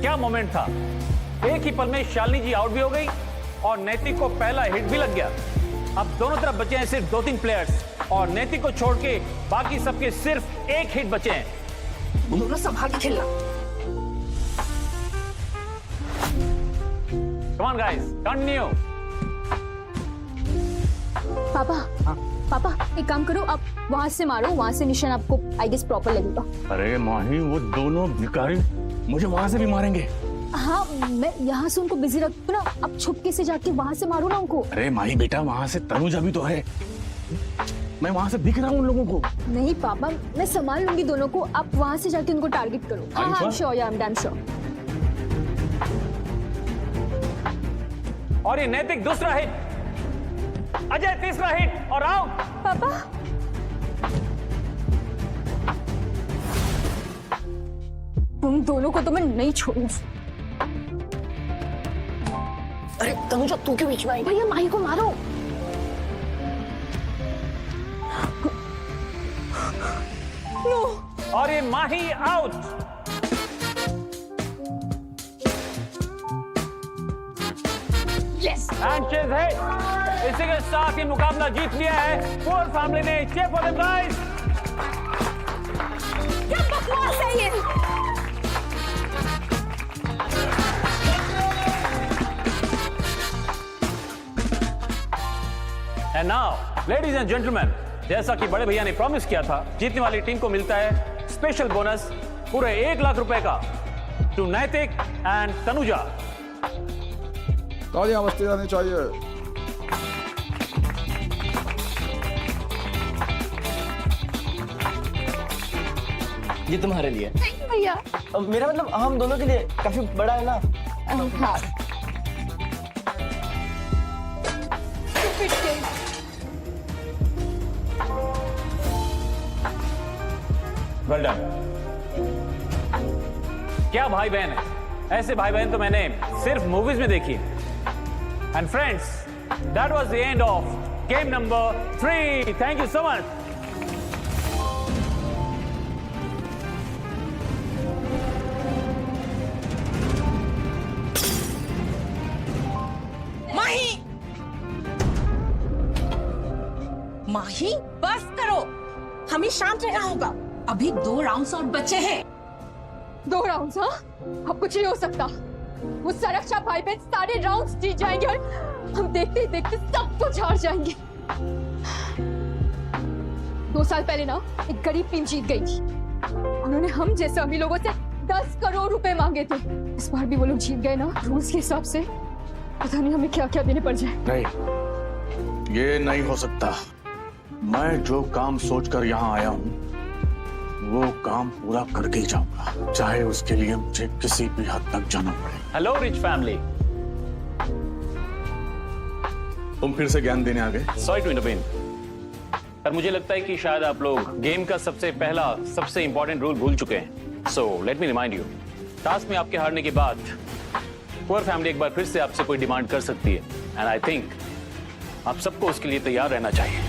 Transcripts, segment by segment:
क्या मोमेंट था। एक ही पल में शालिनी जी आउट भी हो गई और नैतिक को पहला हिट भी लग गया। अब दोनों तरफ बचे हैं सिर्फ 2-3 प्लेयर्स और नैतिक को छोड़ के बाकी सबके सिर्फ एक हिट बचे हैं। दोनों संभाल के खेलना। Come on guys, continue. पापा, पापा एक काम करो, आप वहां से मारो, वहां से निशान आपको आई गेस प्रॉपर लगेगा। अरे माही, वो दोनों भिखारी मुझे वहां से भी मारेंगे। हाँ, मैं यहाँ से उनको बिजी रखूँ ना, आप छुपके से जाके वहां से मारो ना उनको। अरे माही बेटा, वहां से तनुजा भी तो है, मैं वहां से दिख रहा हूँ उन लोगों को। नहीं पापा, मैं संभाल लूंगी दोनों को, आप वहां से जाके उनको टारगेट करो। हाँ हाँ, sure, I am damn sure. और ये नैतिक दूसरा हिट, अजय तीसरा हिट और आउट। पापा तुम दोनों को तो मैं नहीं छोड़ूं। अरे तनुजा, तू क्यों बीच में आई? भैया माही को मारो। नो। और ये माही आउट। यस। एंड चेज है। इसी के साथ ही मुकाबला जीत लिया है पुअर फैमिली ने। Chair for them guys. क्या बकवास है ये? And now ladies and gentleman, जैसा कि बड़े भैया ने प्रॉमिस किया था, जीतने वाली टीम को मिलता है स्पेशल बोनस पूरे 1 लाख रुपए का टू नैतिक एंड तनुजा। तालियां बजती रहनी चाहिए। ये तुम्हारे लिए। थैंक यू भैया। मेरा मतलब हम दोनों के लिए काफी बड़ा है ना। हाँ। Well done. क्या भाई बहन है, ऐसे भाई बहन तो मैंने सिर्फ मूवीज में देखी। And friends, that was the end of game number 3। Thank you so much. Mahi, Mahi बस करो, हमें शांत रहना होगा। अभी 2 राउंड्स और बचे हैं। 2 राउंड्स? हाँ, अब कुछ नहीं हो सकता। वो सरक्षा भाई बहन सारे राउंड्स जीत जाएंगे और हम देखते ही देखते सब कुछ हार जाएंगे। 2 साल पहले ना एक गरीब टीम जीत गई थी। उन्होंने हम जैसे अमीर लोगों से 10 करोड़ रुपए मांगे थे। इस बार भी वो लोग जीत गए ना रूल्स के हिसाब से। पता नहीं हमें क्या क्या देने पड़ जाए। नहीं, ये नहीं हो सकता। मैं जो काम सोचकर यहाँ आया हूँ वो काम पूरा करके ही जाऊंगा, चाहे उसके लिए मुझे किसी भी हद तक जाना पड़े। Hello rich family. तुम फिर से ज्ञान देने आ गए। सॉरी टू इंटरवेन, पर मुझे लगता है कि शायद आप लोग गेम का सबसे पहला सबसे इंपॉर्टेंट रूल भूल चुके हैं। So let me remind you, task में आपके हारने के बाद पुअर फैमिली एक बार फिर से आपसे कोई डिमांड कर सकती है एंड आई थिंक आप सबको उसके लिए तैयार रहना चाहिए।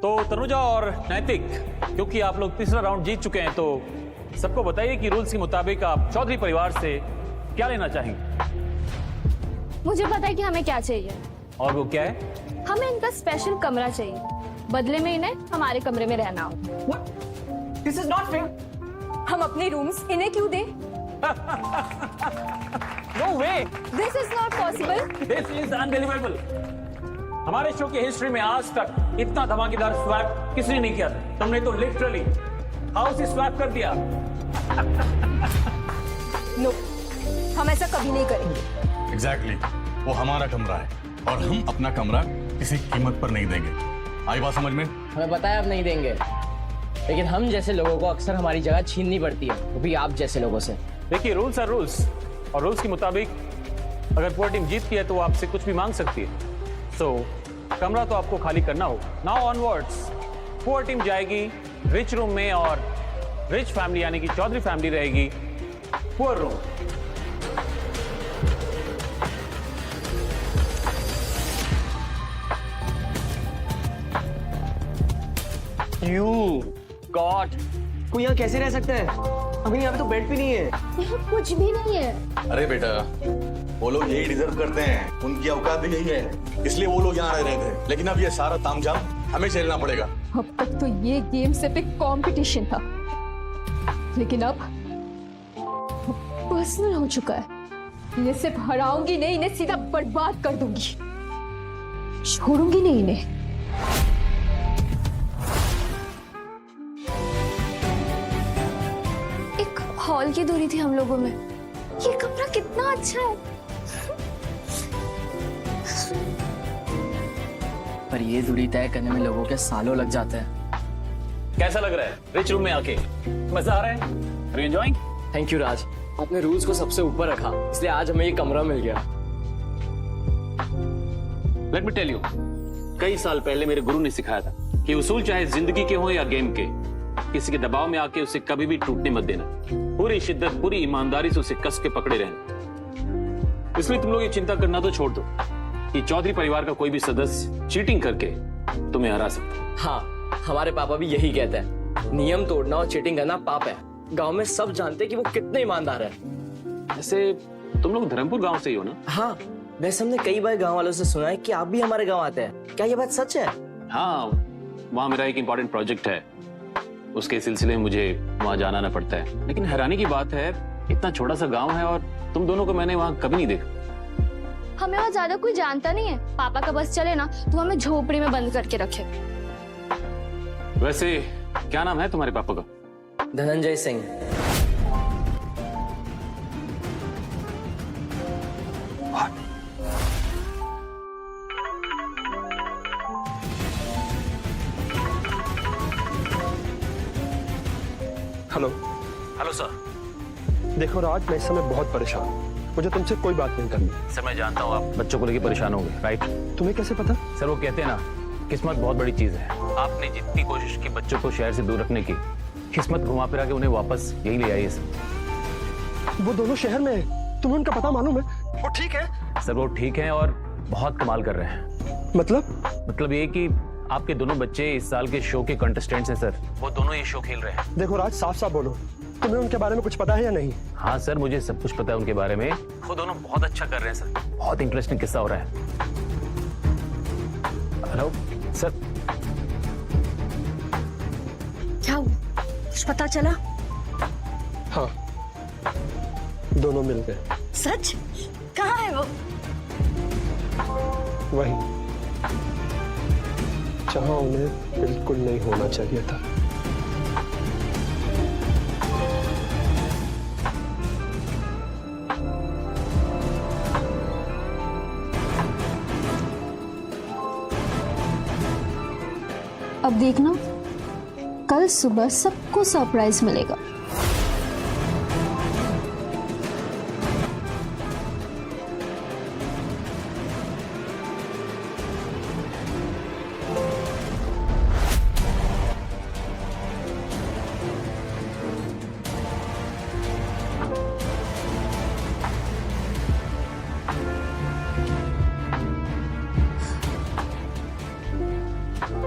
तो तनुजा और नैतिक, क्योंकि आप लोग तीसरा राउंड जीत चुके हैं, तो सबको बताइए कि रूल्स के मुताबिक आप चौधरी परिवार से क्या लेना चाहेंगे। मुझे पता है कि हमें क्या चाहिए। और वो क्या है? हमें इनका स्पेशल कमरा चाहिए, बदले में इन्हें हमारे कमरे में रहना हो। This is not fair. हम अपने रूम्स इन्हें क्यों दें? No way, this is not possible. This is unbelievable. हमारे शो की हिस्ट्री में आज तक इतना धमाकेदार स्वैप किसी ने नहीं किया था। तुमने तो लिटरली हाउस ही स्वैप कर दिया। नो, हम ऐसा कभी नहीं करेंगे। एग्जैक्टली, वो हमारा कमरा है और हम अपना कमरा किसी कीमत पर नहीं देंगे। आई बात समझ में? हमें पता है आप नहीं देंगे, लेकिन हम जैसे लोगों को अक्सर हमारी जगह छीननी पड़ती है, वो भी आप जैसे लोगों से। देखिए, रूल्स आर रूल्स, और रूल्स के मुताबिक अगर पूरी टीम जीतती है तो वो आपसे कुछ भी मांग सकती है। सो कमरा तो आपको खाली करना होगा। नाउ ऑनवर्ड्स, पूरी टीम जाएगी रिच रूम में और रिच फैमिली यानी कि चौधरी फैमिली रहेगी पुअर रूम। You, God, कोई यहाँ कैसे रह सकता है? अभी यहाँ पे तो बेड भी नहीं है। यहाँ कुछ भी नहीं है। अरे बेटा, वो लोग यही डिजर्व करते हैं, उनकी औकात भी यही है, इसलिए वो लोग यहाँ रह रहे थे। लेकिन अब ये सारा तामझाम हमें झेलना पड़ेगा। अब तक तो ये गेम सिर्फ एक कंपटीशन था, लेकिन अब पर्सनल हो चुका है। इन्हें सिर्फ हराऊंगी नहीं, इन्हें सीधा बर्बाद कर दूंगी, छोड़ूंगी नहीं इन्हें। एक हॉल की दूरी थी हम लोगों में। ये कमरा कितना अच्छा है। पर ये दूरी तय करने में लोगों के सालों लग जाते हैं। कैसा लग रहा है रिच रूम में आके? मजा आ रहा है? Are you enjoying? Thank you Raj, आपने रूल्स को सबसे ऊपर रखा, इसलिए आज हमें ये कमरा मिल गया। Let me tell you, कई साल पहले मेरे गुरु ने सिखाया था कि उसूल चाहे जिंदगी के हो या गेम के, किसी के दबाव में आके उसे कभी भी टूटने मत देना। पूरी शिद्दत, पूरी ईमानदारी से उसे कस के पकड़े रहना। इसलिए तुम लोग ये चिंता करना तो छोड़ दो कि चौधरी परिवार का कोई भी सदस्य चीटिंग करके तुम्हें हरा सकता। हाँ, हमारे पापा भी यही कहते हैं, नियम तोड़ना और चीटिंग करना पाप है। गांव में सब जानते हैं कि वो कितने ईमानदार है। ऐसे तुम लोग धर्मपुर गांव से ही हो ना? हाँ, वैसे हमने कई बार गांव वालों से सुना है कि आप भी हमारे गांव आते हैं। क्या ये बात सच है? हाँ, वहाँ मेरा एक इम्पोर्टेंट प्रोजेक्ट है, उसके सिलसिले में मुझे वहाँ जाना ना पड़ता है। लेकिन हैरानी की बात है, इतना छोटा सा गांव है और तुम दोनों को मैंने वहाँ कभी नहीं देखा। हमें वहाँ ज्यादा कोई जानता नहीं है। पापा का बस चले ना तो हमें झोपड़ी में बंद करके रखे। वैसे क्या नाम है तुम्हारे पापा का? Dhananjay Singh. Hello. Hello sir. देखो राज, मैं इस समय बहुत परेशान हूँ, मुझे तुमसे कोई बात नहीं करनी। सर मैं जानता हूँ आप बच्चों को लेकर परेशान होंगे, राइट? तुम्हें कैसे पता? सर वो कहते हैं ना, किस्मत बहुत बड़ी चीज है। आपने जितनी कोशिश की बच्चों को शहर से दूर रखने की, किस्मत घुमा फिरा के उन्हें वापस यही ले आई है सर। वो दोनों शहर में है, तुम्हें उनका पता मालूम है? वो ठीक है? सर वो ठीक है और बहुत कमाल कर रहे हैं। मतलब ये कि आपके दोनों बच्चे इस साल के शो के कंटेस्टेंट्स हैं सर। वो दोनों ये शो खेल रहे हैं। देखो राज, साफ साफ बोलो, तुम्हें उनके बारे में कुछ पता है या नहीं? हाँ सर, मुझे सब कुछ पता है उनके बारे में। वो दोनों बहुत अच्छा कर रहे हैं सर, बहुत इंटरेस्टिंग किस्सा हो रहा है। Hello sir. क्या हुआ? कुछ पता चला? हाँ, दोनों मिल गए। सच? कहाँ है वो? वही जहाँ उन्हें बिल्कुल नहीं होना चाहिए था। अब देखना, कल सुबह सबको सरप्राइज मिलेगा।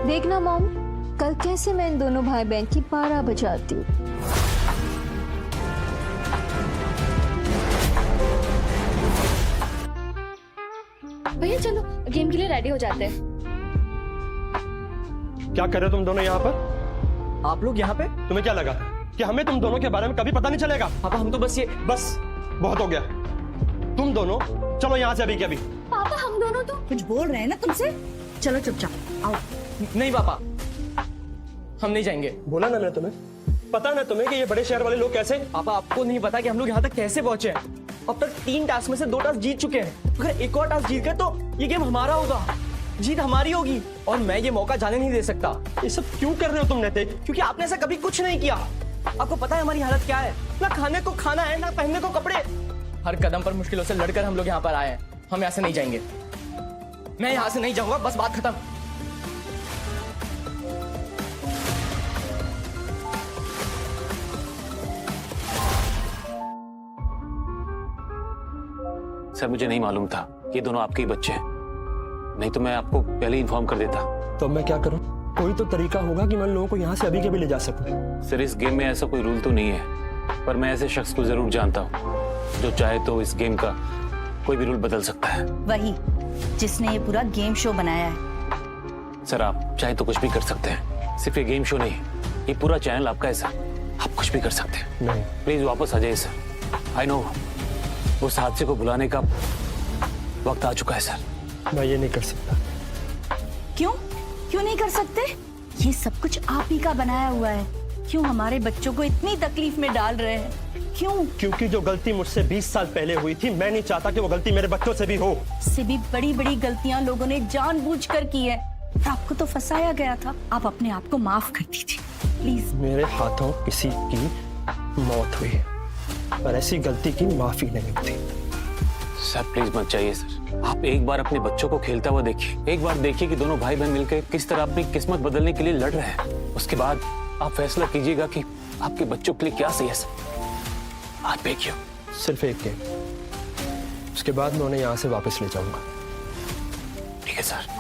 देखना मॉम, कल कैसे मैं इन दोनों भाई बहन की पारा बजाती हूँ। भैया चलो गेम के लिए रेडी हो जाते हैं। क्या कर रहे हो तुम दोनों यहाँ पर? आप लोग यहाँ पे? तुम्हें क्या लगा कि हमें तुम दोनों के बारे में कभी पता नहीं चलेगा? पापा हम तो बस बहुत हो गया। तुम दोनों चलो यहाँ से अभी के अभी। पापा हम दोनों तो कुछ बोल रहे हैं ना तुमसे? चलो चुपचाप आओ। नहीं पापा, हम नहीं जाएंगे। बोला ना मैंने तुम्हें, पता ना तुम्हें कि ये बड़े शहर वाले लोग कैसे? पापा आपको नहीं पता कि हम लोग यहाँ तक कैसे पहुंचे हैं। अब तक 3 टास्क में से 2 टास्क जीत चुके हैं। अगर एक और टास्क जीत गए तो ये गेम हमारा होगा, जीत हमारी होगी और मैं ये मौका जाने नहीं दे सकता। ये सब क्यों कर रहे हो तुम नेते? क्योंकि आपने ऐसा कभी कुछ नहीं किया। आपको पता है हमारी हालत क्या है? ना खाने को खाना है, ना पहनने को कपड़े। हर कदम पर मुश्किलों से लड़कर हम लोग यहाँ पर आए हैं। हम यहाँ से नहीं जाएंगे। मैं यहाँ से नहीं जाऊंगा, बस बात खत्म। सर मुझे नहीं मालूम था ये दोनों आपके ही बच्चे हैं, नहीं तो मैं आपको पहले ही इन्फॉर्म कर देता। तो मैं क्या करूं? कोई तो तरीका होगा कि मैं उन लोगों को यहाँ से अभी के अभी ले जा सकूं। सर इस गेम में ऐसा कोई रूल तो नहीं है, पर मैं ऐसे शख्स को जरूर जानता हूँ जो चाहे तो इस गेम का कोई भी रूल बदल सकता है। वही जिसने ये पूरा गेम शो बनाया है। सर आप चाहे तो कुछ भी कर सकते हैं, सिर्फ ये गेम शो नहीं, ये पूरा चैनल आपका है सर, आप कुछ भी कर सकते हैं। नहीं, प्लीज वापस आ जाइए सर। आई नो उस हादसे को भुलाने का वक्त आ चुका है सर। मैं ये नहीं कर सकता। क्यों क्यों नहीं कर सकते? ये सब कुछ आप ही का बनाया हुआ है। क्यों हमारे बच्चों को इतनी तकलीफ में डाल रहे हैं? क्यों? क्योंकि जो गलती मुझसे 20 साल पहले हुई थी, मैं नहीं चाहता कि वो गलती मेरे बच्चों से भी हो। इससे भी बड़ी बड़ी गलतियां लोगों ने जानबूझकर की है। आपको तो फंसाया गया था, आप अपने आप को माफ कर दीजिए प्लीज। मेरे हाथों किसी की मौत हुई और ऐसी गलती की माफी नहीं होती। सर प्लीज मत जाइए सर, आप एक बार अपने बच्चों को खेलता हुआ देखिए, एक बार देखिए कि दोनों भाई बहन मिलकर किस तरह अपनी किस्मत बदलने के लिए लड़ रहे हैं। उसके बाद आप फैसला कीजिएगा कि आपके बच्चों के लिए क्या सही है सर। आप देखिए सिर्फ एक गेम, उसके बाद मैं उन्हें यहाँ से वापस ले जाऊंगा। ठीक है सर।